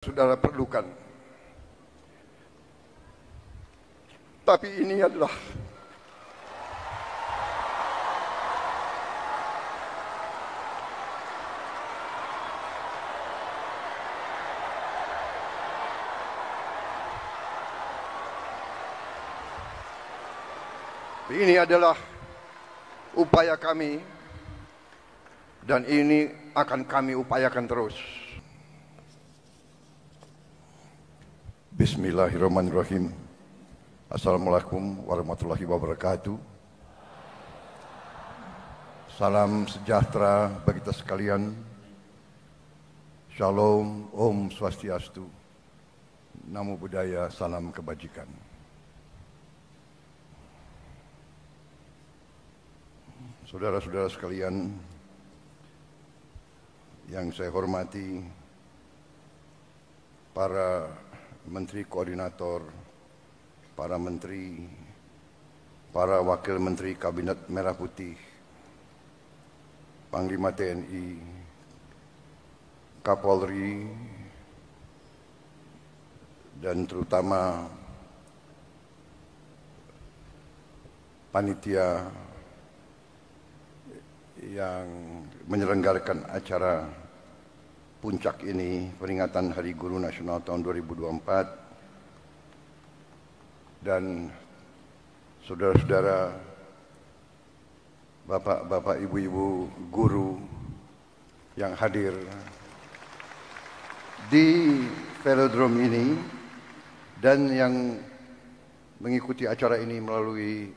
saudara perlukan. Tapi ini adalah upaya kami dan ini akan kami upayakan terus. Bismillahirrahmanirrahim. Assalamualaikum warahmatullahi wabarakatuh. Salam sejahtera bagi kita sekalian. Shalom, Om Swastiastu. Namo Buddhaya, salam kebajikan. Saudara-saudara sekalian yang saya hormati, para menteri koordinator, para menteri, para wakil menteri Kabinet Merah Putih, Panglima TNI, Kapolri, dan terutama panitia yang menyelenggarakan acara puncak ini, peringatan Hari Guru Nasional tahun 2024, dan saudara-saudara, bapak-bapak, ibu-ibu guru yang hadir di velodrome ini dan yang mengikuti acara ini melalui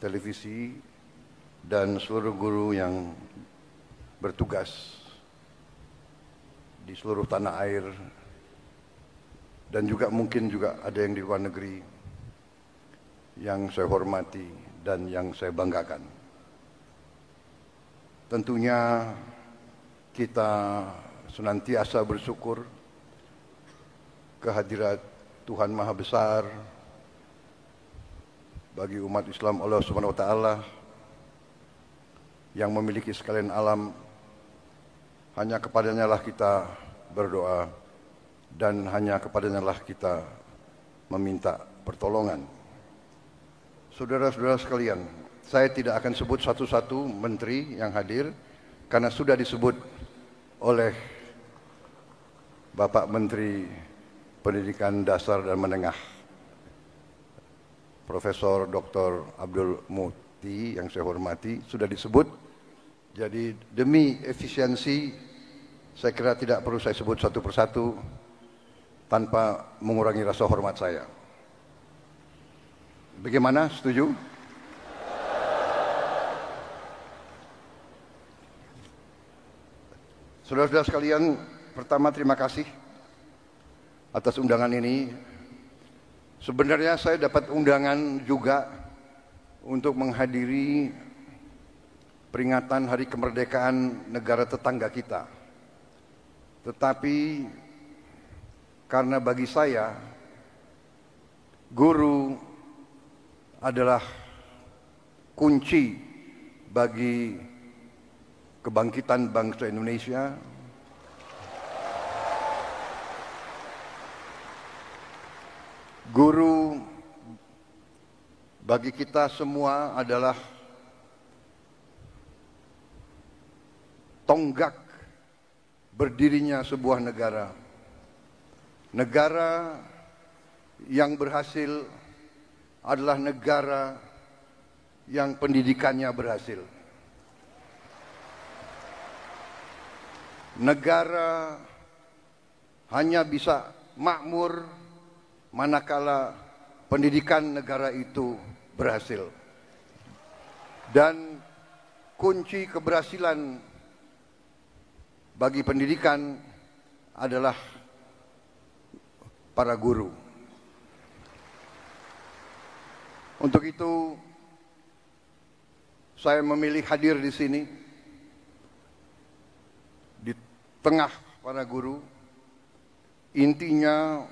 televisi, dan seluruh guru yang bertugas di seluruh tanah air, dan juga mungkin juga ada yang di luar negeri yang saya hormati dan yang saya banggakan. Tentunya kita senantiasa bersyukur kehadirat Tuhan Maha Besar bagi umat Islam, Allah Subhanahu wa Ta'ala, yang memiliki sekalian alam. Hanya kepadanya lah kita berdoa dan hanya kepadanya lah kita meminta pertolongan. Saudara-saudara sekalian, saya tidak akan sebut satu-satu menteri yang hadir karena sudah disebut oleh Bapak Menteri Pendidikan Dasar dan Menengah, Profesor Dr. Abdul Muti yang saya hormati, sudah disebut. Jadi demi efisiensi, saya kira tidak perlu saya sebut satu persatu tanpa mengurangi rasa hormat saya. Bagaimana? Setuju? Saudara-saudara sekalian, pertama terima kasih atas undangan ini. Sebenarnya saya dapat undangan juga untuk menghadiri peringatan Hari Kemerdekaan negara tetangga kita. Tetapi karena bagi saya guru adalah kunci bagi kebangkitan bangsa Indonesia, guru bagi kita semua adalah tonggak berdirinya sebuah negara. Negara yang berhasil adalah negara yang pendidikannya berhasil. Negara hanya bisa makmur manakala pendidikan negara itu berhasil. Dan kunci keberhasilan bagi pendidikan adalah para guru. Untuk itu, saya memilih hadir di sini, di tengah para guru, intinya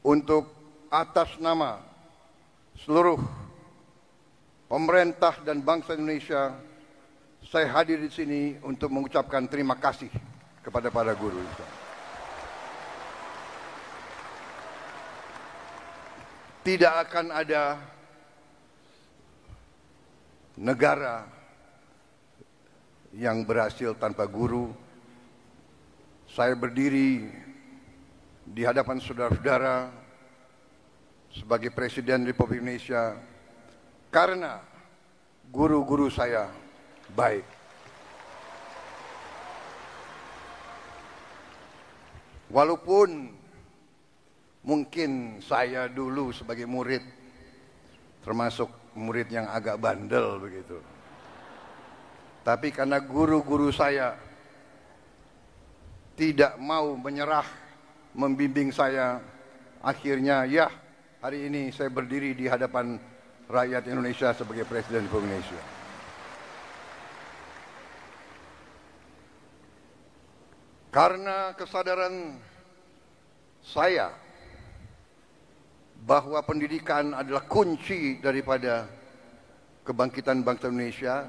untuk atas nama seluruh pemerintah dan bangsa Indonesia, saya hadir di sini untuk mengucapkan terima kasih kepada para guru. tidak akan ada negara yang berhasil tanpa guru. Saya berdiri di hadapan saudara-saudara sebagai Presiden Republik Indonesia karena guru-guru saya baik. Walaupun mungkin saya dulu sebagai murid termasuk murid yang agak bandel begitu. Tapi karena guru-guru saya tidak mau menyerah membimbing saya, akhirnya ya hari ini saya berdiri di hadapan rakyat Indonesia sebagai Presiden Republik Indonesia. Karena kesadaran saya bahwa pendidikan adalah kunci daripada kebangkitan bangsa Indonesia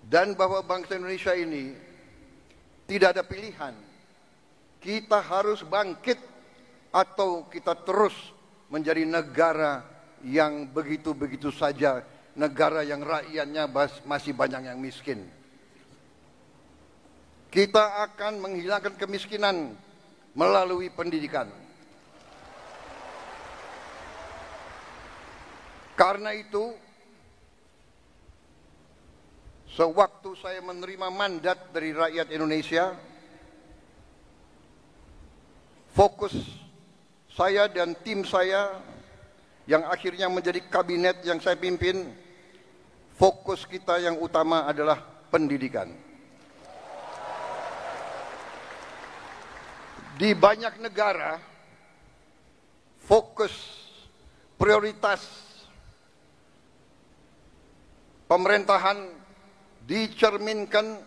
dan bahwa bangsa Indonesia ini tidak ada pilihan. Kita harus bangkit atau kita terus menjadi negara yang begitu-begitu saja, negara yang rakyatnya masih banyak yang miskin. Kita akan menghilangkan kemiskinan melalui pendidikan. Karena itu, sewaktu saya menerima mandat dari rakyat Indonesia, fokus saya dan tim saya yang akhirnya menjadi kabinet yang saya pimpin, fokus kita yang utama adalah pendidikan. Di banyak negara, fokus prioritas pemerintahan dicerminkan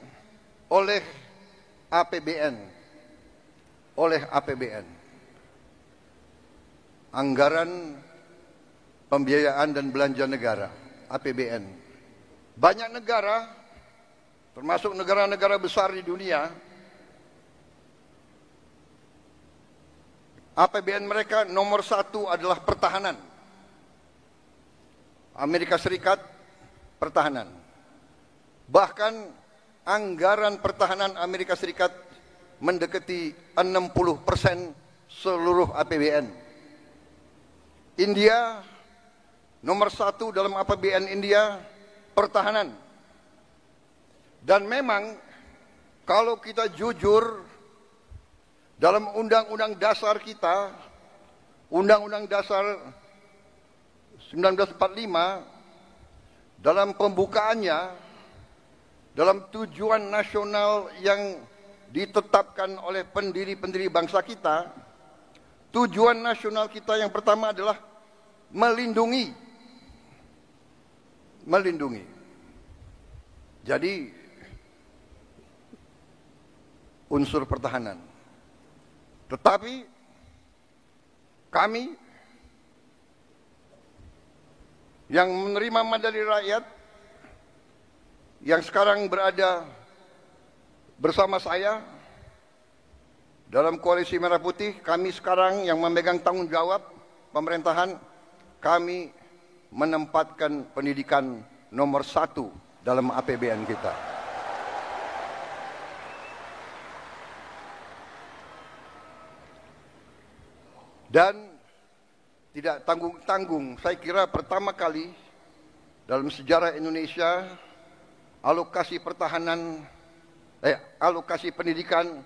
oleh APBN, anggaran pembiayaan dan belanja negara, APBN. Banyak negara, termasuk negara-negara besar di dunia, APBN mereka nomor 1 adalah pertahanan. Amerika Serikat, pertahanan. Bahkan anggaran pertahanan Amerika Serikat mendekati 60% seluruh APBN. India, nomor 1 dalam APBN India, pertahanan. Dan memang kalau kita jujur, dalam undang-undang dasar kita, Undang-Undang Dasar 1945, dalam pembukaannya, dalam tujuan nasional yang ditetapkan oleh pendiri-pendiri bangsa kita, tujuan nasional kita yang pertama adalah melindungi. Jadi, unsur pertahanan. Tetapi kami yang menerima mandat dari rakyat, yang sekarang berada bersama saya dalam Koalisi Merah Putih, kami sekarang yang memegang tanggung jawab pemerintahan, kami menempatkan pendidikan nomor 1 dalam APBN kita. Dan tidak tanggung-tanggung, saya kira pertama kali dalam sejarah Indonesia alokasi pendidikan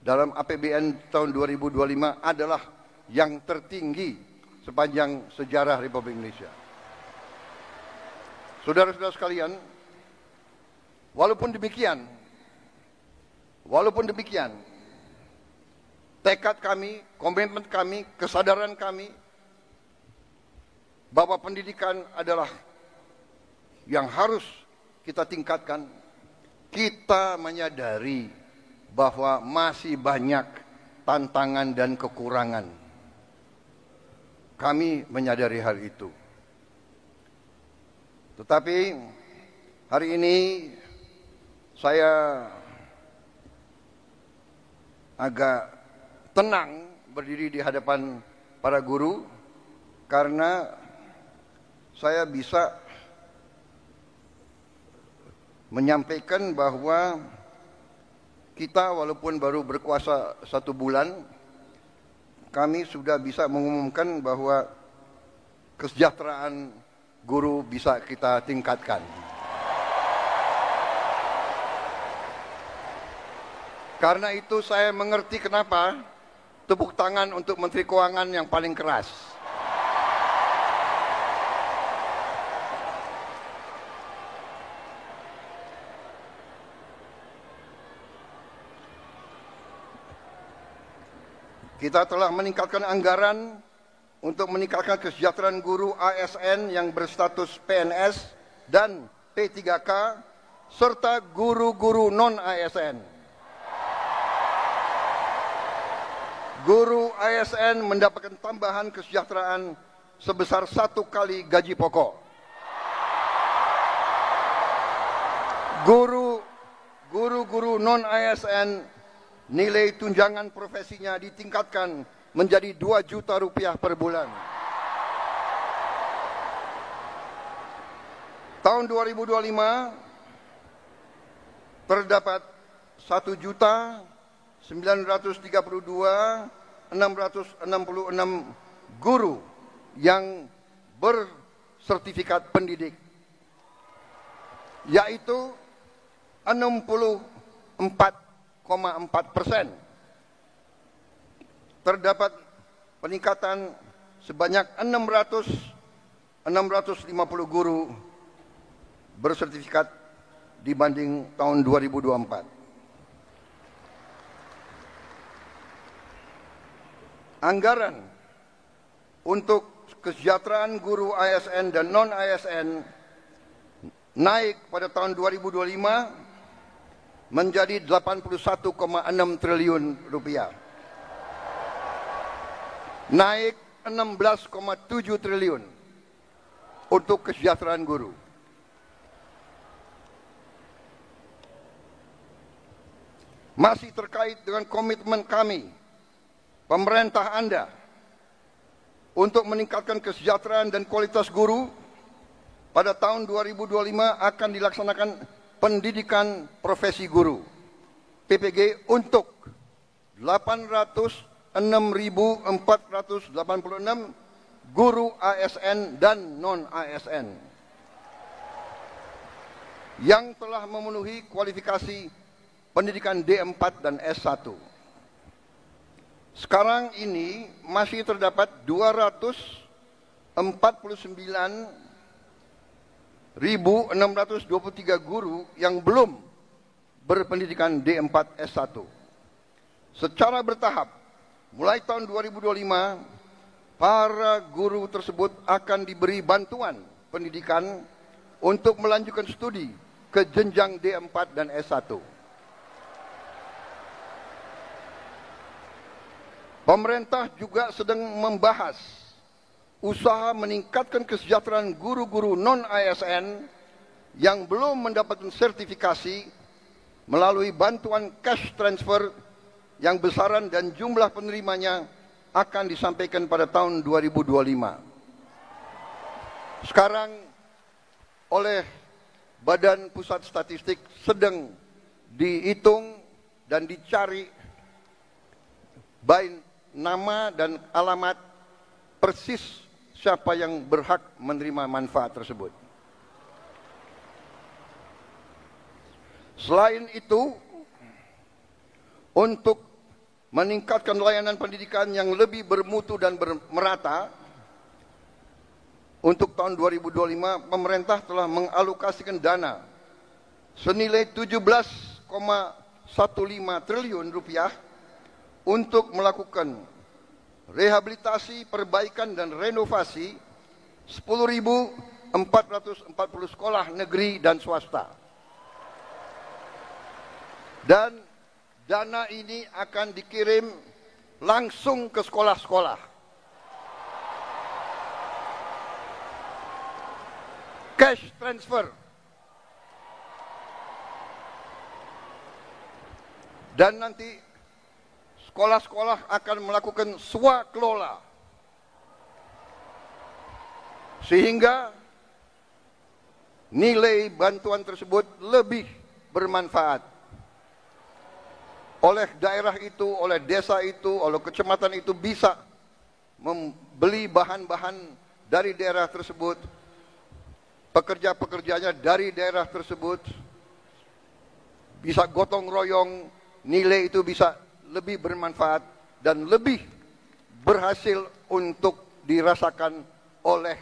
dalam APBN tahun 2025 adalah yang tertinggi sepanjang sejarah Republik Indonesia. Saudara-saudara sekalian, walaupun demikian, tekad kami, komitmen kami, kesadaran kami bahwa pendidikan adalah yang harus kita tingkatkan. Kita menyadari bahwa masih banyak tantangan dan kekurangan. Kami menyadari hal itu. Tetapi hari ini saya agak tenang berdiri di hadapan para guru karena saya bisa menyampaikan bahwa kita walaupun baru berkuasa 1 bulan, kami sudah bisa mengumumkan bahwa kesejahteraan guru bisa kita tingkatkan. Karena itu saya mengerti kenapa tepuk tangan untuk Menteri Keuangan yang paling keras. Kita telah meningkatkan anggaran untuk meningkatkan kesejahteraan guru ASN yang berstatus PNS dan P3K serta guru-guru non-ASN. Guru ASN mendapatkan tambahan kesejahteraan sebesar 1 kali gaji pokok. Guru-guru non-ASN nilai tunjangan profesinya ditingkatkan menjadi 2 juta rupiah per bulan. Tahun 2025 terdapat 1.932.666 guru yang bersertifikat pendidik, yaitu 64,4%. Terdapat peningkatan sebanyak 650 guru bersertifikat dibanding tahun 2024. Anggaran untuk kesejahteraan guru ASN dan non-ASN naik pada tahun 2025 menjadi 81,6 triliun rupiah. Naik 16,7 triliun untuk kesejahteraan guru. Masih terkait dengan komitmen kami, pemerintah Anda, untuk meningkatkan kesejahteraan dan kualitas guru, pada tahun 2025 akan dilaksanakan pendidikan profesi guru PPG untuk 806.486 guru ASN dan non-ASN yang telah memenuhi kualifikasi pendidikan D4 dan S1. Sekarang ini masih terdapat 249.623 guru yang belum berpendidikan D4 S1. Secara bertahap, mulai tahun 2025, para guru tersebut akan diberi bantuan pendidikan untuk melanjutkan studi ke jenjang D4 dan S1. Pemerintah juga sedang membahas usaha meningkatkan kesejahteraan guru-guru non-ASN yang belum mendapatkan sertifikasi melalui bantuan cash transfer yang besaran dan jumlah penerimanya akan disampaikan pada tahun 2025. Sekarang oleh Badan Pusat Statistik sedang dihitung dan dicari baik nama dan alamat persis siapa yang berhak menerima manfaat tersebut. Selain itu, untuk meningkatkan layanan pendidikan yang lebih bermutu dan merata, untuk tahun 2025 pemerintah telah mengalokasikan dana senilai 17,15 triliun rupiah untuk melakukan rehabilitasi, perbaikan dan renovasi 10.440 sekolah negeri dan swasta. Dan dana ini akan dikirim langsung ke sekolah-sekolah. Cash transfer. Dan nanti sekolah-sekolah akan melakukan swakelola. Sehingga nilai bantuan tersebut lebih bermanfaat. Oleh daerah itu, oleh desa itu, oleh kecamatan itu bisa membeli bahan-bahan dari daerah tersebut, pekerja-pekerjanya dari daerah tersebut, bisa gotong royong, nilai itu bisa lebih bermanfaat dan lebih berhasil untuk dirasakan oleh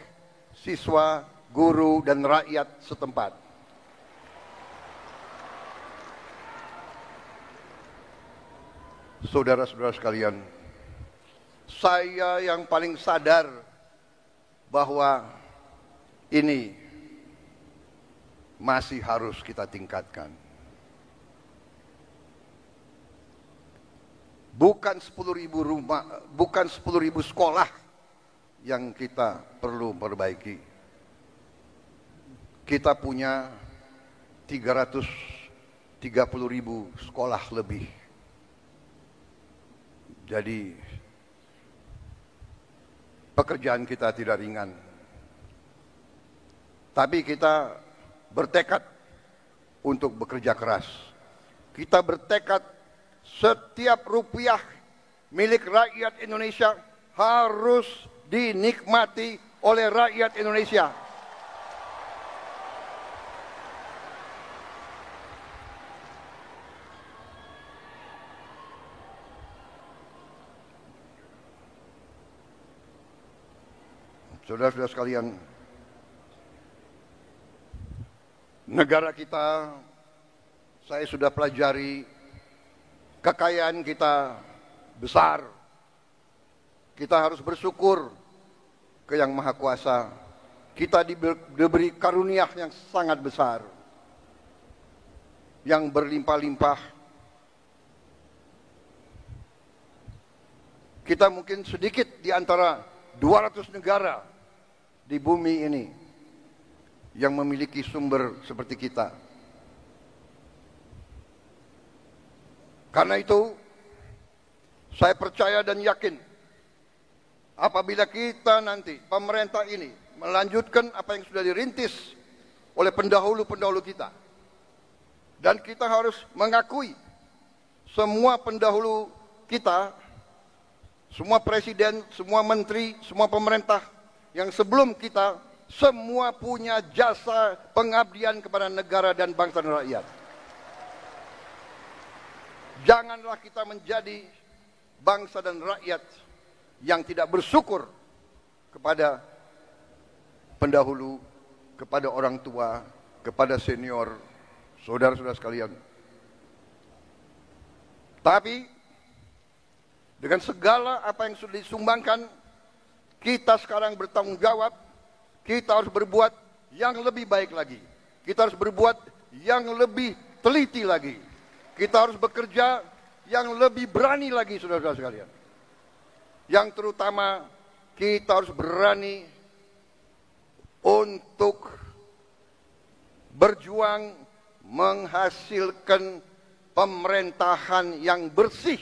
siswa, guru, dan rakyat setempat. Saudara-saudara sekalian, saya yang paling sadar bahwa ini masih harus kita tingkatkan. Bukan 10.000 rumah, bukan 10.000 sekolah yang kita perlu perbaiki. Kita punya 330.000 sekolah lebih. Jadi pekerjaan kita tidak ringan. Tapi kita bertekad untuk bekerja keras. Kita bertekad setiap rupiah milik rakyat Indonesia harus dinikmati oleh rakyat Indonesia. Saudara-saudara sekalian, negara kita, saya sudah pelajari, kekayaan kita besar. Kita harus bersyukur ke Yang Maha Kuasa. Kita diberi karunia yang sangat besar, yang berlimpah-limpah. Kita mungkin sedikit di antara 200 negara di bumi ini yang memiliki sumber seperti kita. Karena itu, saya percaya dan yakin apabila kita nanti, pemerintah ini, melanjutkan apa yang sudah dirintis oleh pendahulu-pendahulu kita. Dan kita harus mengakui semua pendahulu kita, semua presiden, semua menteri, semua pemerintah yang sebelum kita, semua punya jasa pengabdian kepada negara dan bangsa dan rakyat. Janganlah kita menjadi bangsa dan rakyat yang tidak bersyukur kepada pendahulu, kepada orang tua, kepada senior, saudara-saudara sekalian. Tapi dengan segala apa yang sudah disumbangkan, kita sekarang bertanggung jawab, kita harus berbuat yang lebih baik lagi. Kita harus berbuat yang lebih teliti lagi. Kita harus bekerja yang lebih berani lagi, saudara-saudara sekalian. Yang terutama, kita harus berani untuk berjuang menghasilkan pemerintahan yang bersih,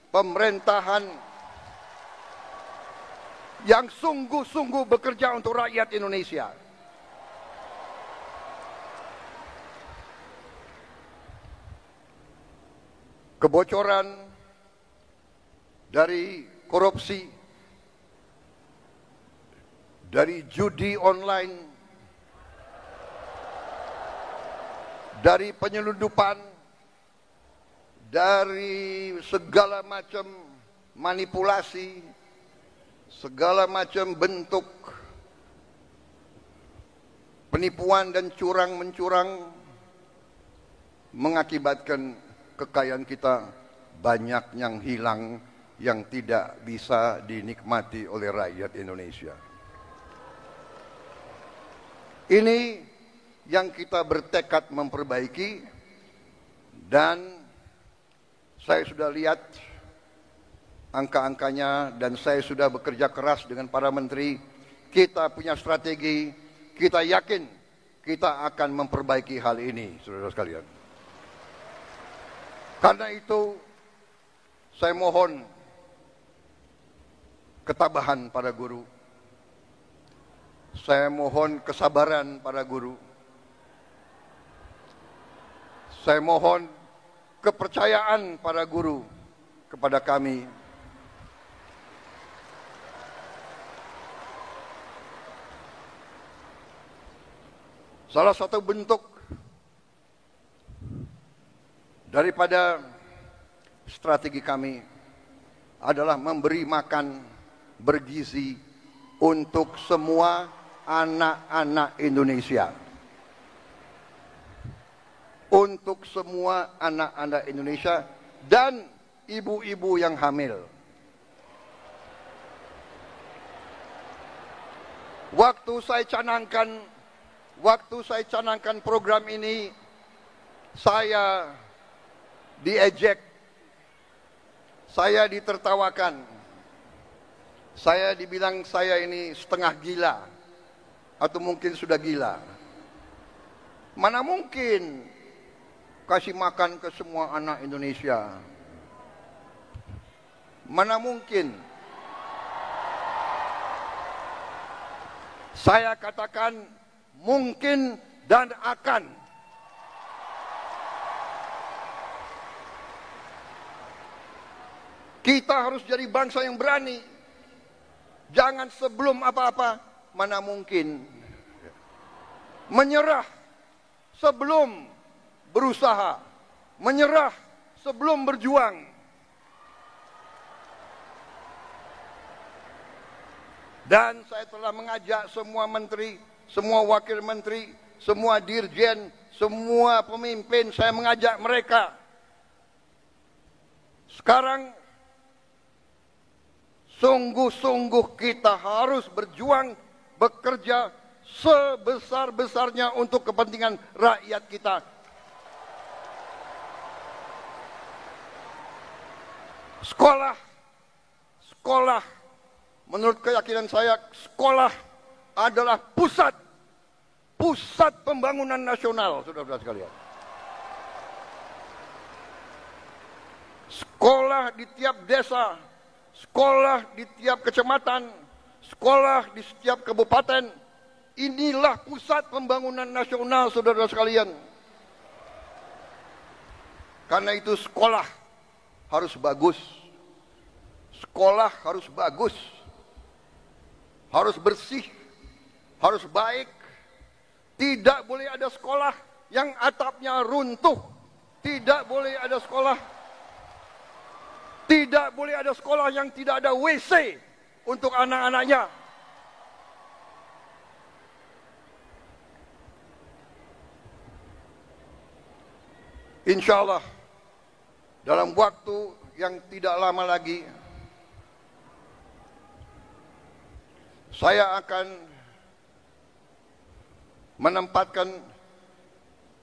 pemerintahan yang sungguh-sungguh bekerja untuk rakyat Indonesia. Kebocoran dari korupsi, dari judi online, dari penyelundupan, dari segala macam manipulasi, segala macam bentuk penipuan dan curang-mencurang mengakibatkan kekayaan kita banyak yang hilang, yang tidak bisa dinikmati oleh rakyat Indonesia. Ini yang kita bertekad memperbaiki, dan saya sudah lihat angka-angkanya, dan saya sudah bekerja keras dengan para menteri. Kita punya strategi, kita yakin kita akan memperbaiki hal ini, saudara sekalian. Karena itu, saya mohon ketabahan para guru. Saya mohon kesabaran para guru. Saya mohon kepercayaan para guru kepada kami. Salah satu bentuk daripada strategi kami adalah memberi makan bergizi untuk semua anak-anak Indonesia. Untuk semua anak-anak Indonesia dan ibu-ibu yang hamil. Waktu saya canangkan program ini, saya diejek, saya ditertawakan, saya dibilang saya ini setengah gila, atau mungkin sudah gila. Mana mungkin kasih makan ke semua anak Indonesia? Mana mungkin? Saya katakan mungkin dan akan. Kita harus jadi bangsa yang berani. Jangan sebelum apa-apa, mana mungkin. Menyerah sebelum berusaha. Menyerah sebelum berjuang. Dan saya telah mengajak semua menteri, semua wakil menteri, semua dirjen, semua pemimpin, saya mengajak mereka. Sekarang sungguh-sungguh kita harus berjuang, bekerja sebesar-besarnya untuk kepentingan rakyat kita. Sekolah, menurut keyakinan saya, sekolah adalah pusat pembangunan nasional, saudara-saudara sekalian. Sekolah di tiap desa, sekolah di tiap kecamatan, sekolah di setiap kabupaten, inilah pusat pembangunan nasional, saudara-saudara sekalian. Karena itu sekolah harus bagus. Sekolah harus bagus. Harus bersih, harus baik. Tidak boleh ada sekolah yang atapnya runtuh. Tidak boleh ada sekolah. Tidak boleh ada sekolah yang tidak ada WC untuk anak-anaknya. Insya Allah, dalam waktu yang tidak lama lagi, saya akan menempatkan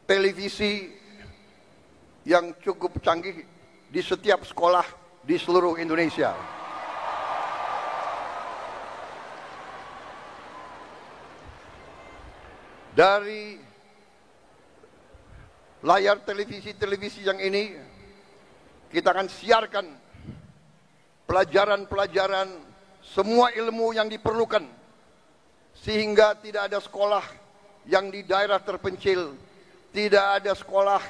televisi yang cukup canggih di setiap sekolah di seluruh Indonesia. Dari layar televisi yang ini, kita akan siarkan pelajaran-pelajaran, semua ilmu yang diperlukan, sehingga tidak ada sekolah yang di daerah terpencil, tidak ada sekolah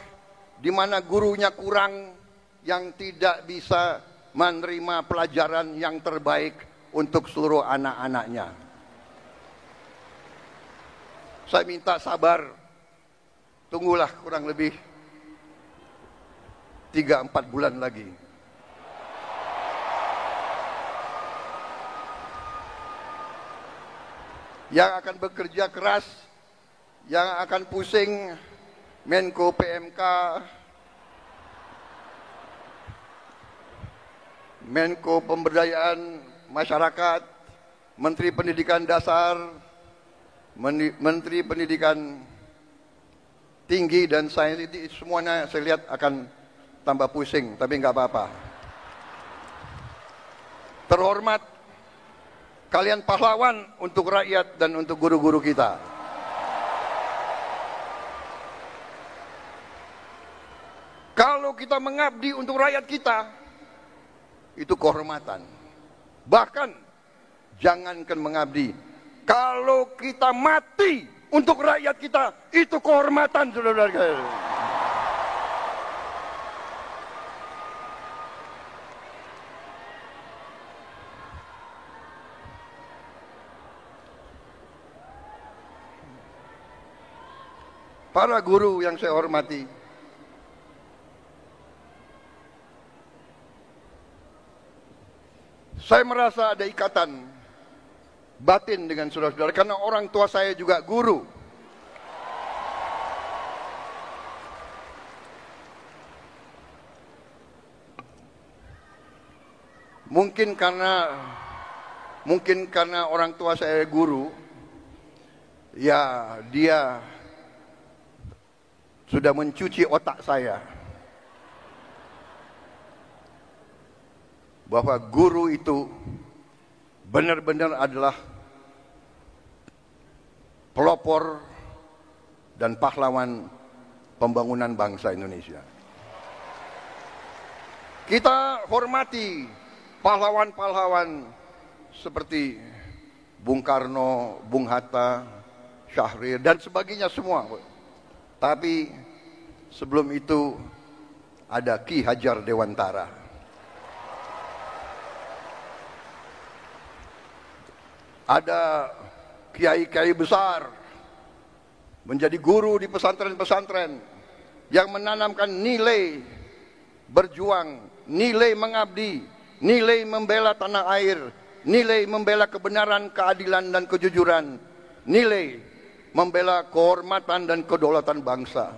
di mana gurunya kurang, yang tidak bisa menerima pelajaran yang terbaik untuk seluruh anak-anaknya. Saya minta sabar, tunggulah kurang lebih 3-4 bulan lagi. Yang akan bekerja keras, yang akan pusing, Menko PMK, Menko Pemberdayaan Masyarakat, Menteri Pendidikan Dasar, Menteri Pendidikan Tinggi dan Sains, semuanya saya lihat akan tambah pusing, tapi nggak apa-apa. Terhormat, kalian pahlawan untuk rakyat dan untuk guru-guru kita. Kalau kita mengabdi untuk rakyat kita, itu kehormatan. Bahkan jangankan mengabdi, Kalau kita mati untuk rakyat kita, itu kehormatan, saudara-saudara. Para guru yang saya hormati, saya merasa ada ikatan batin dengan saudara-saudara karena orang tua saya juga guru. Mungkin karena orang tua saya guru, ya dia sudah mencuci otak saya bahwa guru itu benar-benar adalah pelopor dan pahlawan pembangunan bangsa Indonesia. Kita hormati pahlawan-pahlawan seperti Bung Karno, Bung Hatta, Syahrir dan sebagainya semua. Tapi sebelum itu ada Ki Hajar Dewantara. Ada kiai-kiai besar menjadi guru di pesantren-pesantren yang menanamkan nilai berjuang, nilai mengabdi, nilai membela tanah air, nilai membela kebenaran, keadilan dan kejujuran, nilai membela kehormatan dan kedaulatan bangsa.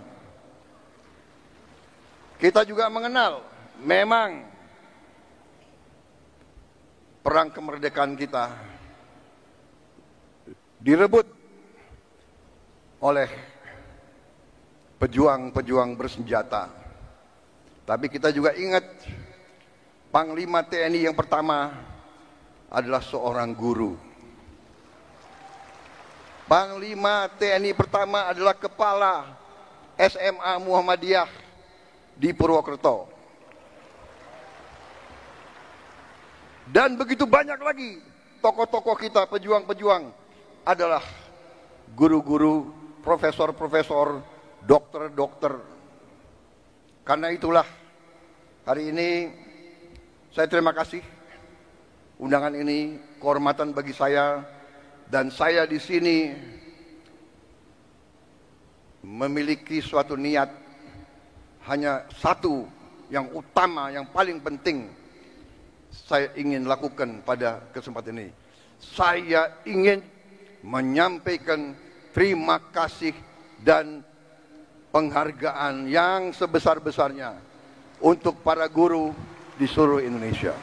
Kita juga mengenal memang perang kemerdekaan kita direbut oleh pejuang-pejuang bersenjata. Tapi kita juga ingat Panglima TNI yang pertama adalah seorang guru. Panglima TNI pertama adalah kepala SMA Muhammadiyah di Purwokerto. Dan begitu banyak lagi tokoh-tokoh kita, pejuang-pejuang adalah guru-guru, profesor-profesor, dokter-dokter. Karena itulah hari ini saya terima kasih undangan ini, kehormatan bagi saya. Dan saya di sini memiliki suatu niat hanya satu yang utama, yang paling penting saya ingin lakukan pada kesempatan ini. Saya ingin menyampaikan terima kasih dan penghargaan yang sebesar-besarnya untuk para guru di seluruh Indonesia.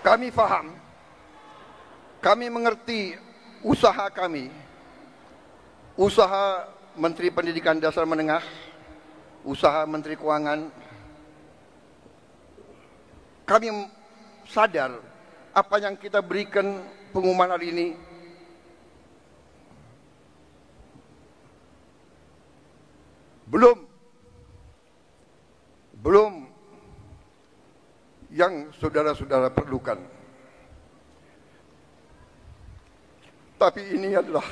Kami paham, kami mengerti usaha kami, usaha Menteri Pendidikan Dasar Menengah, usaha Menteri Keuangan. Kami sadar apa yang kita berikan pengumuman hari ini belum yang saudara-saudara perlukan. Tapi ini adalah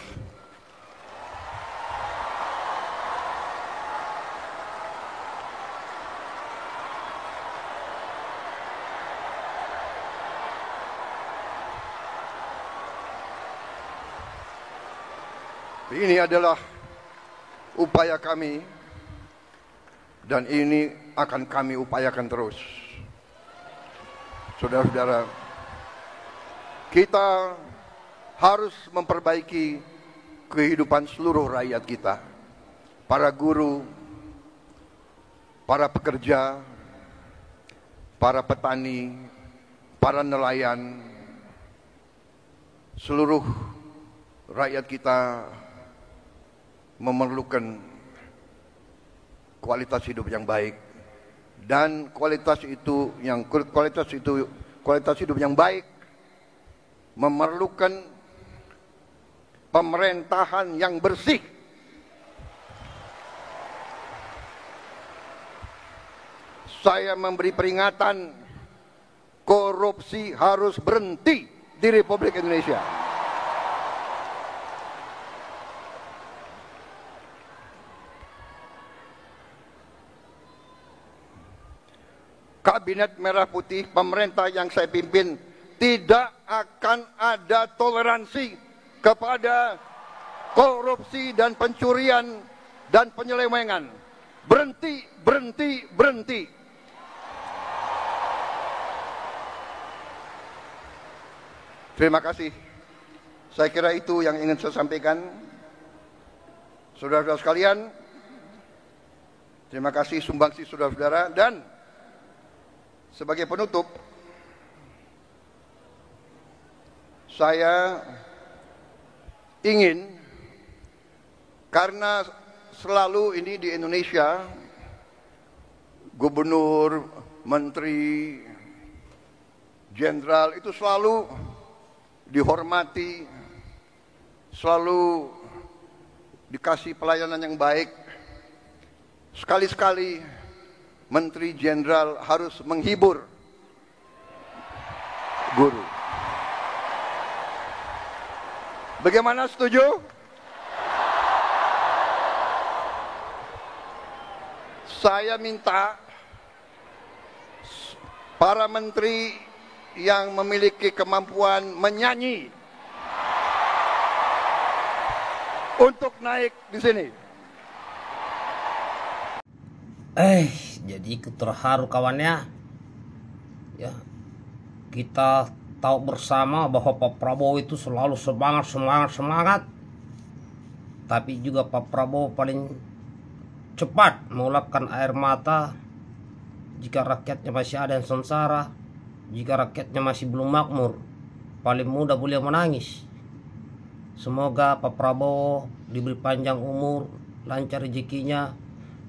upaya kami dan ini akan kami upayakan terus. Saudara-saudara, kita harus memperbaiki kehidupan seluruh rakyat kita. Para guru, para pekerja, para petani, para nelayan, seluruh rakyat kita memerlukan kualitas hidup yang baik, dan kualitas hidup yang baik memerlukan pemerintahan yang bersih. Saya memberi peringatan, korupsi harus berhenti di Republik Indonesia. Kabinet Merah Putih, pemerintah yang saya pimpin, tidak akan ada toleransi kepada korupsi dan pencurian dan penyelewengan. Berhenti, berhenti, berhenti. Terima kasih. Saya kira itu yang ingin saya sampaikan. Saudara-saudara sekalian, terima kasih sumbangsi saudara-saudara, dan sebagai penutup, saya ingin, karena selalu ini di Indonesia, gubernur, menteri, jenderal itu selalu dihormati, selalu dikasih pelayanan yang baik. Sekali-sekali menteri jenderal harus menghibur guru. Bagaimana, setuju? Saya minta para menteri yang memiliki kemampuan menyanyi untuk naik di sini. Jadi ikut terharu kawannya. Ya, kita tahu bersama bahwa Pak Prabowo itu selalu semangat. Tapi juga Pak Prabowo paling cepat mengulapkan air mata jika rakyatnya masih ada yang sengsara, jika rakyatnya masih belum makmur. Paling mudah beliau menangis. Semoga Pak Prabowo diberi panjang umur, lancar rezekinya,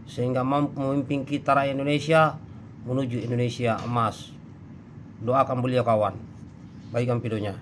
sehingga mampu memimpin kita rakyat Indonesia menuju Indonesia emas. Doakan beliau kawan. Baikkan videonya.